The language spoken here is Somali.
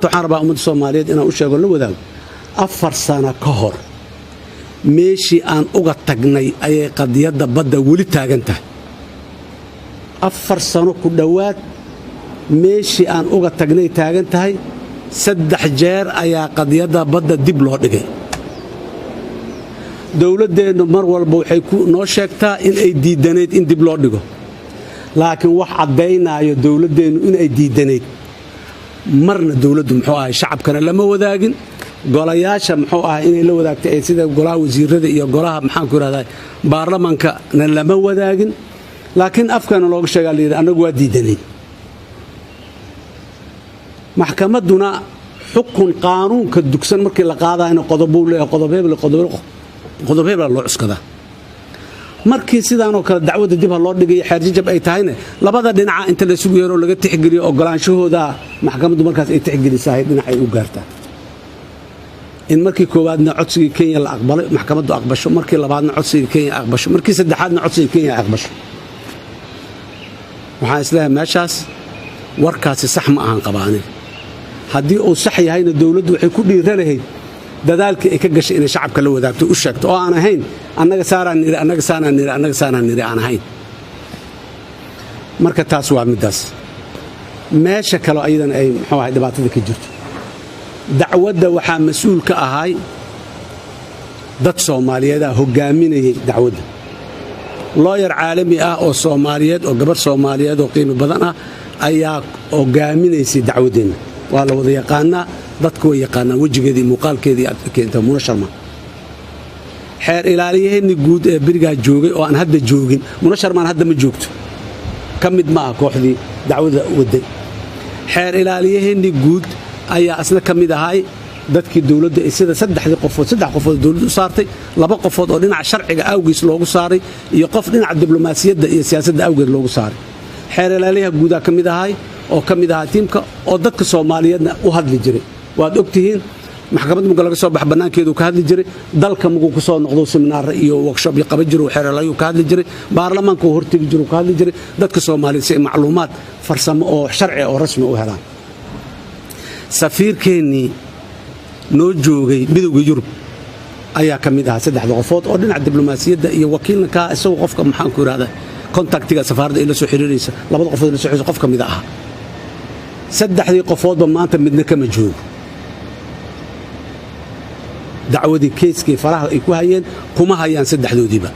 waxaan rabaa ummadda Soomaaliyeed inaan u sheego la wadaago 4 sano ka hor meeshii aan uga tagnay ayay qadiyada badda wali taagan tahay 4 sano ku dhawaad meeshii aan uga tagnay taagan tahay 3 jeer ayaa qadiyada badda dib loo dhigay dawladdeenu mar walba waxay ku noo sheegtaa in ay diidaneed in dib loo dhigo laakiin wax cadeynaayo dawladdeenu in ay diidaneed marna dawladdu muxuu ahay shacabkana lama wadaagin golayaasha muxuu ahay inay la wadaagtay sida golaha wasiirada iyo golaha maxaan ku raahdaa baarlamaanka lama wadaagin laakiin afkana looga sheegaa leeyahay anagu waa diidanay maxkamaduna xukun qaanuunka dugsan markii la qaadayna qodobuu leeyahay qodob hebel loo cuskada markii sidaan oo kale dacwada dib loo dhigay xeerjajab ay tahayna labada dhinaca inta la sugu yeero laga tixgeliyo ogolaanshahooda maxkamaddu markaas ay tixgelisahay dhinacay u gaartaa in markii koowaadna codsiga Kenya la aqbalay maxkamaddu aqbasho markii labaadna codsiga Kenya aqbasho markii saddexaadna codsiga Kenya aqbasho waxaan islaahay meeshaas warkaasi sax ma ahan qabaanay haddii uu sax yahayna dawladdu waxay ku dhiiranayd dadaalkii ay ka gashay inay shacabka la wadaagto u sheegto oo aan ahayn annaga saaraan niri aan ahayn marka taas waa midaas meesha kale ayadana ay muxuu ahay dhibaatada ka jirto dacwadda waxaa mas'uul ka ahay dad Soomaaliyeed ah hogaaminayay dacwadda lawyer caalami ah oo Soomaaliyeed oo gabar Soomaaliyeed oo qiimo badan ah ayaa hogaaminaysay dacwadeena waa la wada yaqaanaa dadku way yaqaanaan wajigeedii muuqaalkeedii aad keentay munasharma xeer ilaaliyaheeni guud ee biriga joogay oo aan hadda joogin munasharman hadda ma joogto kamid ma ah kooxdii dacwada waday xeer ilaaliyaheeni guud ayaa asna kamid ahay dadkii dawladda sida 3 qofood dawladdu saartay 2 qofood oo dhinaca sharciga awgiis loogu saaray iyo qof dhinaca diblomaasiyadda iyo siyaasadda awgeed loogu saaray xeer ilaaliyaha guud kamid ahay oo kamid ahaa tiimka oo dadka Soomaaliyeedna u hadli jiray waad ogtihiin maxkamad muga laga soo bax banaankeedu ka hadli jiray dalka mugu ku soo noqdo seminar iyo workshop iyo qaban jiray xeeralayo ka hadli jiray baarlamaanka hortigi jiray ka hadli jiray dadka Soomaaliyeed si macluumaad farsamo oo sharci oo rasmi u helaan safiirkeeni noo joogay midowga Yurub ayaa kamid ah 3 qofood oo dhinaca diblomaasiyadda iyo wakiilna ka isagoo qofka maxaan ku raahdaa kontaktiga safaaradda ila soo xiriiraysa 2 qofood la soo xiriiraysa qof kamid ah 3 qofoodba maanta midna kama joogo dacwadii keeskii faraha ay ku hayeen kuma hayaan 3doodiiba